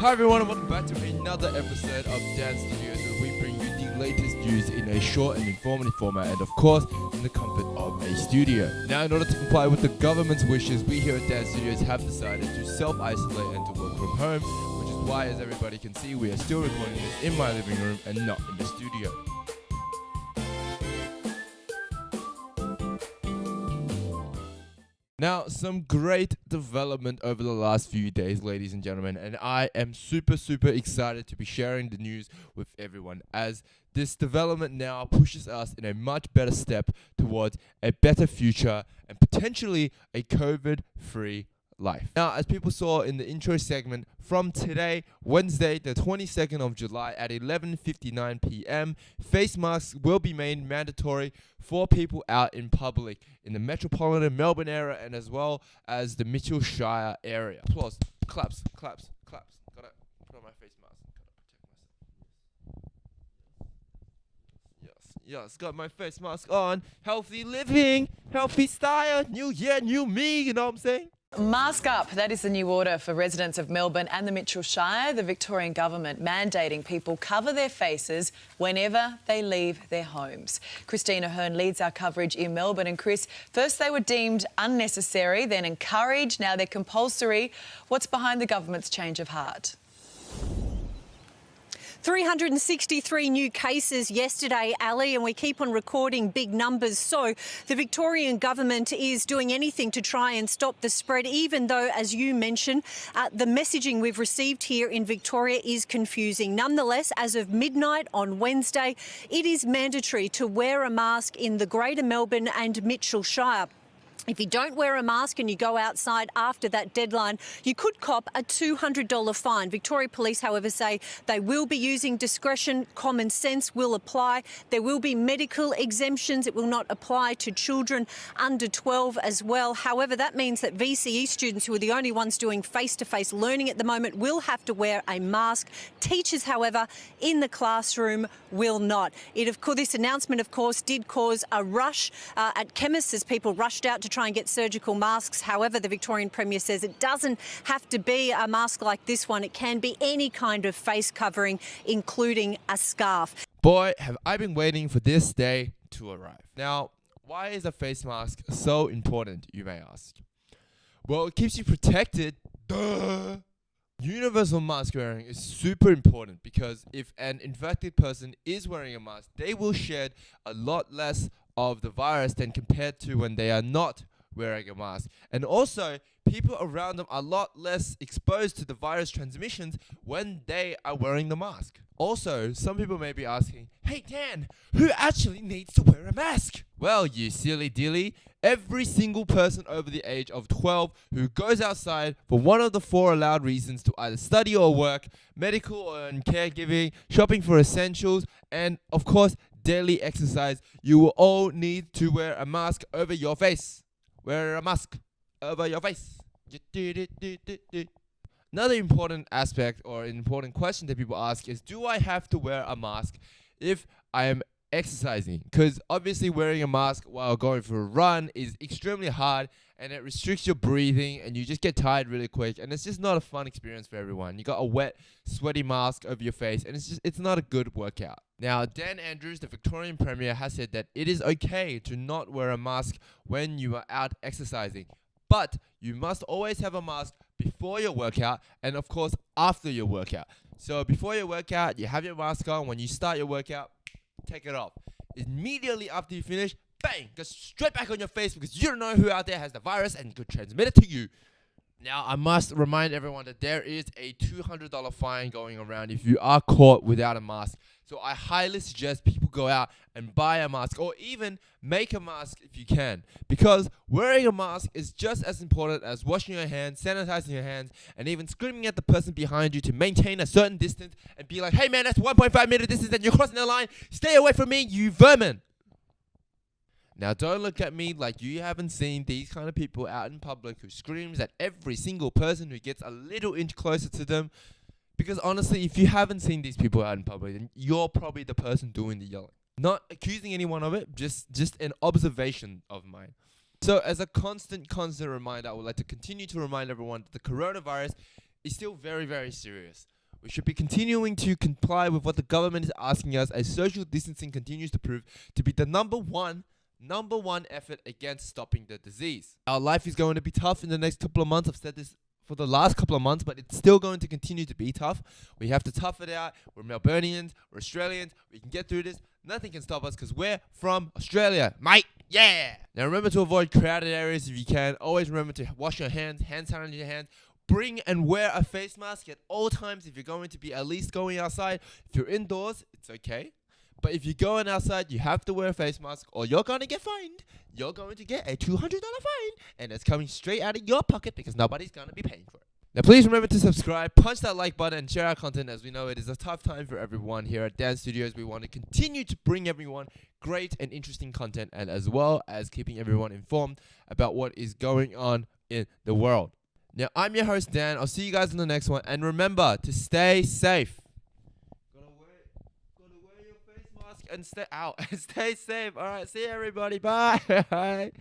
Hi everyone and welcome back to another episode of Dan Studios, where we bring you the latest news in a short and informative format, and of course in the comfort of a studio. Now, in order to comply with the government's wishes, we here at Dan Studios have decided to self-isolate and to work from home, which is why, as everybody can see, we are still recording this in my living room and not in the studio. Now, some great development over the last few days, ladies and gentlemen, and I am super excited to be sharing the news with everyone, as this development now pushes us in a much better step towards a better future and potentially a COVID-free life. Now, as people saw in the intro segment, from today, Wednesday, the 22nd of July at 11:59 p.m., face masks will be made mandatory for people out in public in the metropolitan Melbourne area and as well as the Mitchell Shire area. Applause, claps. Gotta put on my face mask. Gotta protect myself. Yes, got my face mask on. Healthy living, healthy style, new year, new me, you know what I'm saying? Mask up, that is the new order for residents of Melbourne and the Mitchell Shire. The Victorian government mandating people cover their faces whenever they leave their homes. Christina Hearn leads our coverage in Melbourne. And Chris, first they were deemed unnecessary, then encouraged, now they're compulsory. What's behind the government's change of heart? 363 new cases yesterday, Ali, and we keep on recording big numbers. So the Victorian government is doing anything to try and stop the spread, even though, as you mentioned, the messaging we've received here in Victoria is confusing. Nonetheless, as of midnight on Wednesday, it is mandatory to wear a mask in the Greater Melbourne and Mitchell Shire. If you don't wear a mask and you go outside after that deadline, you could cop a $200 fine. Victoria Police, however, say they will be using discretion. Common sense will apply. There will be medical exemptions. It will not apply to children under 12 as well. However, that means that VCE students, who are the only ones doing face-to-face learning at the moment, will have to wear a mask. Teachers, however, in the classroom will not. This announcement, of course, did cause a rush at chemists as people rushed out to try and get surgical masks. However, the Victorian Premier says it doesn't have to be a mask like this one. It can be any kind of face covering, including a scarf. Boy, have I been waiting for this day to arrive. Now, why is a face mask so important, you may ask? Well, it keeps you protected. Duh! Universal mask wearing is super important because if an infected person is wearing a mask, they will shed a lot less of the virus than compared to when they are not wearing a mask. And also, people around them are a lot less exposed to the virus transmissions when they are wearing the mask. Also, some people may be asking, hey Dan, who actually needs to wear a mask? Well, you silly dilly, every single person over the age of 12 who goes outside for one of the 4 allowed reasons to either study or work, medical and caregiving, shopping for essentials, and of course, daily exercise, you will all need to wear a mask over your face. Wear a mask over your face. Another important aspect or an important question that people ask is, do I have to wear a mask if I am exercising? Because obviously wearing a mask while going for a run is extremely hard and it restricts your breathing and you just get tired really quick, and it's just not a fun experience for everyone. You got a wet, sweaty mask over your face and it's not a good workout. Now, Dan Andrews, the Victorian Premier, has said that it is okay to not wear a mask when you are out exercising, but you must always have a mask before your workout and of course after your workout. So before your workout, you have your mask on. When you start your workout, take it off. Immediately after you finish, bang, go straight back on your face because you don't know who out there has the virus and could transmit it to you. Now, I must remind everyone that there is a $200 fine going around if you are caught without a mask. So I highly suggest people go out and buy a mask or even make a mask if you can, because wearing a mask is just as important as washing your hands, sanitizing your hands, and even screaming at the person behind you to maintain a certain distance and be like, hey man, that's 1.5 meter distance and you're crossing the line. Stay away from me, you vermin. Now, don't look at me like you haven't seen these kind of people out in public who screams at every single person who gets a little inch closer to them. Because honestly, if you haven't seen these people out in public, then you're probably the person doing the yelling. Not accusing anyone of it, just an observation of mine. So as a constant reminder, I would like to continue to remind everyone that the coronavirus is still very, very serious. We should be continuing to comply with what the government is asking us, as social distancing continues to prove to be the number one effort against stopping the disease. Our life is going to be tough in the next couple of months. I've said this for the last couple of months, but it's still going to continue to be tough. We have to tough it out. We're Melburnians, we're Australians, we can get through this. Nothing can stop us because we're from Australia, mate. Yeah! Now remember to avoid crowded areas if you can. Always remember to wash your hands, hand sanitizer your hands. Bring and wear a face mask at all times if you're going to be at least going outside. If you're indoors, it's okay. But if you're going outside, you have to wear a face mask or you're going to get fined. You're going to get a $200 fine, and it's coming straight out of your pocket because nobody's going to be paying for it. Now, please remember to subscribe, punch that like button, and share our content. As we know, it is a tough time for everyone here at Dance Studios. We want to continue to bring everyone great and interesting content, and as well as keeping everyone informed about what is going on in the world. Now, I'm your host, Dan. I'll see you guys in the next one. And remember to stay safe. Gotta wear your face mask and stay out. Stay safe. All right, see you, everybody. Bye.